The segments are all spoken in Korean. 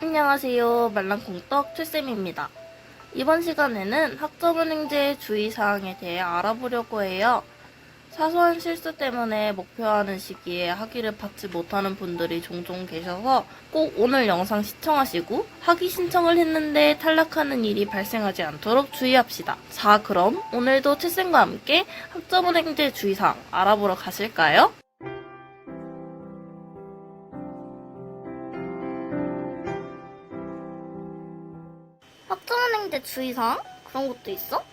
안녕하세요. 말랑콩떡 최쌤입니다. 이번 시간에는 학점은행제 주의사항에 대해 알아보려고 해요. 사소한 실수 때문에 목표하는 시기에 학위를 받지 못하는 분들이 종종 계셔서 꼭 오늘 영상 시청하시고 학위 신청을 했는데 탈락하는 일이 발생하지 않도록 주의합시다. 자, 그럼 오늘도 최쌤과 함께 학점은행제 주의사항 알아보러 가실까요? 학점은행제 주의사항? 그런 것도 있어?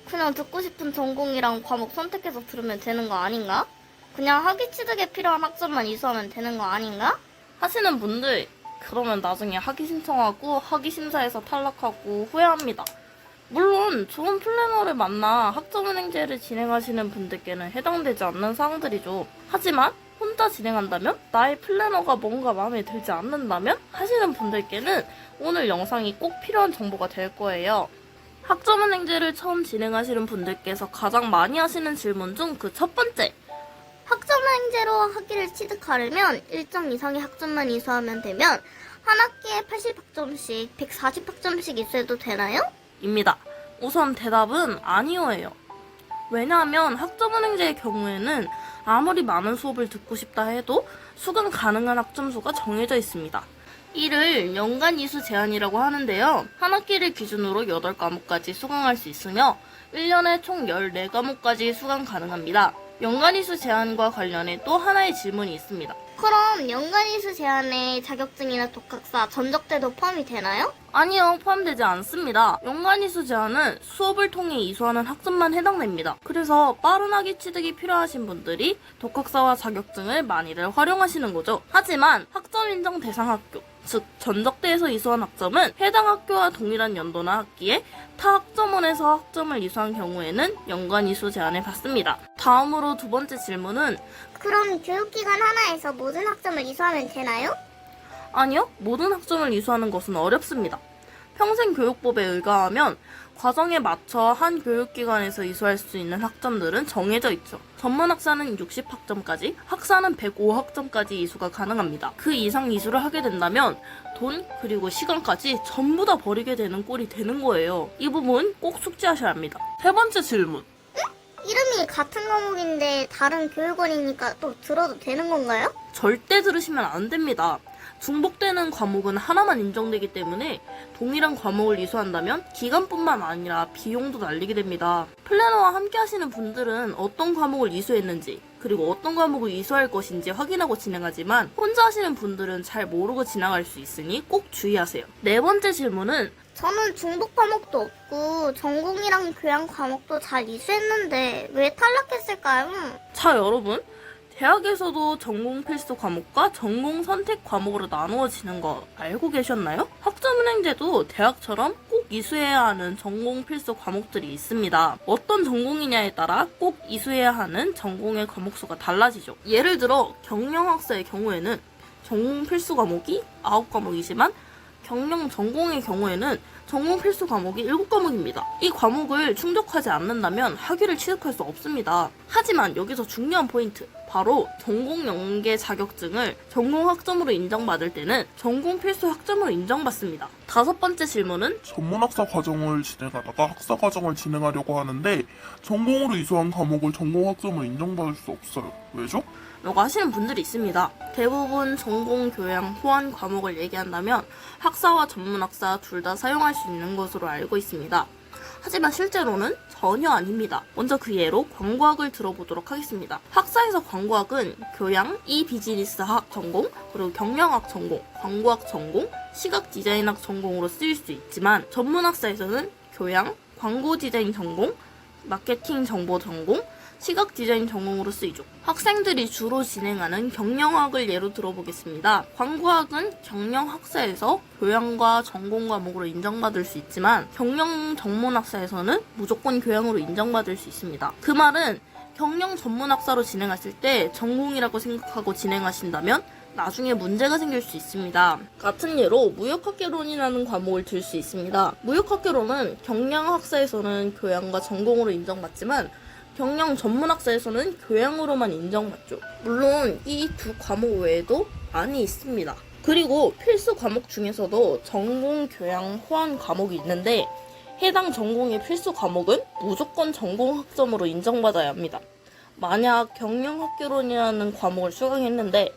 그냥 듣고 싶은 전공이랑 과목 선택해서 들으면 되는 거 아닌가? 그냥 학위 취득에 필요한 학점만 이수하면 되는 거 아닌가? 하시는 분들, 그러면 나중에 학위 신청하고 학위 심사에서 탈락하고 후회합니다. 물론 좋은 플래너를 만나 학점은행제를 진행하시는 분들께는 해당되지 않는 사항들이죠. 하지만 혼자 진행한다면, 나의 플래너가 뭔가 마음에 들지 않는다면 하시는 분들께는 오늘 영상이 꼭 필요한 정보가 될 거예요. 학점은행제를 처음 진행하시는 분들께서 가장 많이 하시는 질문 중 그 첫 번째, 학점은행제로 학위를 취득하려면 일정 이상의 학점만 이수하면 되면 한 학기에 80학점씩 140학점씩 이수해도 되나요? 입니다. 우선 대답은 아니오예요. 왜냐하면 학점은행제의 경우에는 아무리 많은 수업을 듣고 싶다 해도 수강 가능한 학점수가 정해져 있습니다. 이를 연간 이수 제한이라고 하는데요. 한 학기를 기준으로 8과목까지 수강할 수 있으며 1년에 총 14과목까지 수강 가능합니다. 연간 이수 제한과 관련해 또 하나의 질문이 있습니다. 그럼 연간 이수 제한에 자격증이나 독학사, 전적대도 포함이 되나요? 아니요, 포함되지 않습니다. 연간 이수 제한은 수업을 통해 이수하는 학점만 해당됩니다. 그래서 빠른 학위 취득이 필요하신 분들이 독학사와 자격증을 많이들 활용하시는 거죠. 하지만 학점 인정 대상 학교, 즉 전적대에서 이수한 학점은 해당 학교와 동일한 연도나 학기에 타 학점원에서 학점을 이수한 경우에는 연간 이수 제한을 받습니다. 다음으로 두 번째 질문은, 그럼 교육기관 하나에서 모든 학점을 이수하면 되나요? 아니요, 모든 학점을 이수하는 것은 어렵습니다. 평생교육법에 의거하면 과정에 맞춰 한 교육기관에서 이수할 수 있는 학점들은 정해져 있죠. 전문학사는 60학점까지, 학사는 105학점까지 이수가 가능합니다. 그 이상 이수를 하게 된다면 돈 그리고 시간까지 전부 다 버리게 되는 꼴이 되는 거예요. 이 부분 꼭 숙지하셔야 합니다. 세 번째 질문. 이름이 같은 과목인데 다른 교육원이니까 또 들어도 되는 건가요? 절대 들으시면 안 됩니다. 중복되는 과목은 하나만 인정되기 때문에 동일한 과목을 이수한다면 기간뿐만 아니라 비용도 날리게 됩니다. 플래너와 함께 하시는 분들은 어떤 과목을 이수했는지 그리고 어떤 과목을 이수할 것인지 확인하고 진행하지만 혼자 하시는 분들은 잘 모르고 진행할 수 있으니 꼭 주의하세요. 네 번째 질문은, 저는 중복 과목도 없고 전공이랑 교양 과목도 잘 이수했는데 왜 탈락했을까요? 자, 여러분, 대학에서도 전공 필수 과목과 전공 선택 과목으로 나누어지는 거 알고 계셨나요? 학점은행제도 대학처럼 꼭 이수해야 하는 전공 필수 과목들이 있습니다. 어떤 전공이냐에 따라 꼭 이수해야 하는 전공의 과목 수가 달라지죠. 예를 들어 경영학사의 경우에는 전공 필수 과목이 9과목이지만 경영 전공의 경우에는 전공 필수 과목이 7과목입니다. 이 과목을 충족하지 않는다면 학위를 취득할 수 없습니다. 하지만 여기서 중요한 포인트, 바로 전공 연계 자격증을 전공 학점으로 인정받을 때는 전공 필수 학점으로 인정받습니다. 다섯 번째 질문은, 전문학사 과정을 진행하다가 학사 과정을 진행하려고 하는데 전공으로 이수한 과목을 전공 학점으로 인정받을 수 없어요. 왜죠? 라고 하시는 분들이 있습니다. 대부분 전공, 교양, 호환 과목을 얘기한다면 학사와 전문학사 둘 다 사용할 수 있는 것으로 알고 있습니다. 하지만 실제로는 전혀 아닙니다. 먼저 그 예로 광고학을 들어보도록 하겠습니다. 학사에서 광고학은 교양, 비즈니스학 전공, 그리고 경영학 전공, 광고학 전공, 시각 디자인학 전공으로 쓰일 수 있지만 전문학사에서는 교양, 광고 디자인 전공, 마케팅 정보 전공, 시각 디자인 전공으로 쓰이죠. 학생들이 주로 진행하는 경영학을 예로 들어보겠습니다. 광고학은 경영학사에서 교양과 전공 과목으로 인정받을 수 있지만 경영 전문학사에서는 무조건 교양으로 인정받을 수 있습니다. 그 말은 경영 전문학사로 진행하실 때 전공이라고 생각하고 진행하신다면 나중에 문제가 생길 수 있습니다. 같은 예로 무역학개론이라는 과목을 들 수 있습니다. 무역학개론은 경영학사에서는 교양과 전공으로 인정받지만 경영 전문학사에서는 교양으로만 인정받죠. 물론 이 두 과목 외에도 많이 있습니다. 그리고 필수 과목 중에서도 전공, 교양, 호환 과목이 있는데 해당 전공의 필수 과목은 무조건 전공 학점으로 인정받아야 합니다. 만약 경영학개론이라는 과목을 수강했는데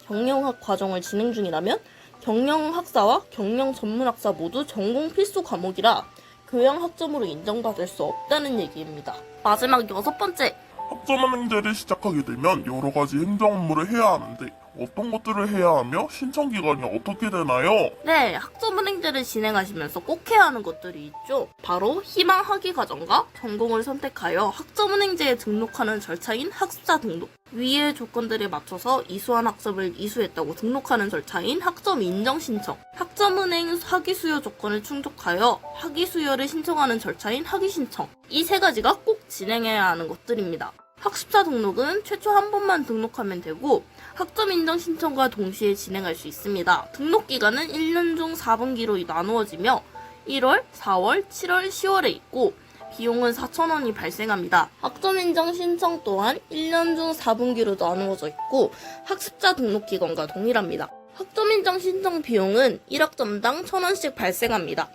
경영학 과정을 진행 중이라면 경영학사와 경영전문학사 모두 전공 필수 과목이라 교양 학점으로 인정받을 수 없다는 얘기입니다. 마지막 6번째. 학점은행제를 시작하게 되면 여러 가지 행정 업무를 해야 하는데 어떤 것들을 해야 하며 신청 기간이 어떻게 되나요? 네, 학점은행제를 진행하시면서 꼭 해야 하는 것들이 있죠. 바로 희망 학위 과정과 전공을 선택하여 학점은행제에 등록하는 절차인 학습자 등록, 위의 조건들에 맞춰서 이수한 학점을 이수했다고 등록하는 절차인 학점 인정 신청, 학점은행 학위 수여 조건을 충족하여 학위 수여를 신청하는 절차인 학위 신청, 이 세 가지가 꼭 진행해야 하는 것들입니다. 학습자 등록은 최초 한 번만 등록하면 되고 학점 인정 신청과 동시에 진행할 수 있습니다. 등록 기간은 1년 중 4분기로 나누어지며 1월, 4월, 7월, 10월에 있고 비용은 4,000원이 발생합니다. 학점 인정 신청 또한 1년 중 4분기로 나누어져 있고 학습자 등록 기간과 동일합니다. 학점 인정 신청 비용은 1학점당 1,000원씩 발생합니다.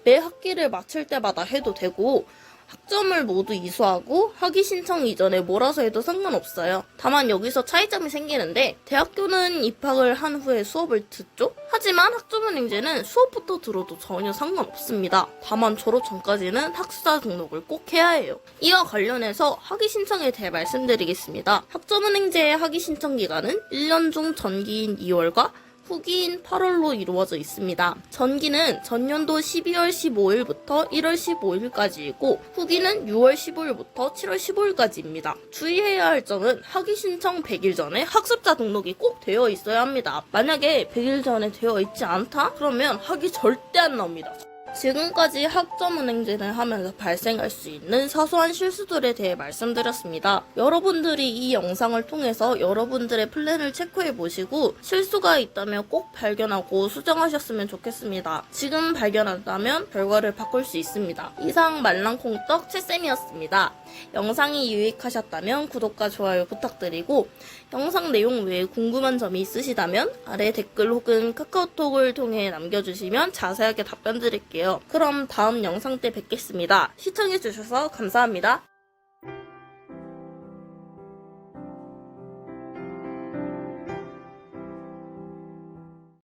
매 학기를 마칠 때마다 해도 되고 학점을 모두 이수하고 학위 신청 이전에 몰아서 해도 상관없어요. 다만 여기서 차이점이 생기는데 대학교는 입학을 한 후에 수업을 듣죠? 하지만 학점은행제는 수업부터 들어도 전혀 상관없습니다. 다만 졸업 전까지는 학습자 등록을 꼭 해야 해요. 이와 관련해서 학위 신청에 대해 말씀드리겠습니다. 학점은행제의 학위 신청 기간은 1년 중 전기인 2월과 후기인 8월로 이루어져 있습니다. 전기는 전년도 12월 15일부터 1월 15일까지이고 후기는 6월 15일부터 7월 15일까지입니다. 주의해야 할 점은 학위 신청 100일 전에 학습자 등록이 꼭 되어 있어야 합니다. 만약에 100일 전에 되어 있지 않다? 그러면 학위 절대 안 나옵니다. 지금까지 학점은행제를 하면서 발생할 수 있는 사소한 실수들에 대해 말씀드렸습니다. 여러분들이 이 영상을 통해서 여러분들의 플랜을 체크해 보시고 실수가 있다면 꼭 발견하고 수정하셨으면 좋겠습니다. 지금 발견한다면 결과를 바꿀 수 있습니다. 이상 말랑콩떡 채쌤이었습니다. 영상이 유익하셨다면 구독과 좋아요 부탁드리고 영상 내용 외에 궁금한 점이 있으시다면 아래 댓글 혹은 카카오톡을 통해 남겨주시면 자세하게 답변 드릴게요. 그럼 다음 영상 때 뵙겠습니다. 시청해주셔서 감사합니다.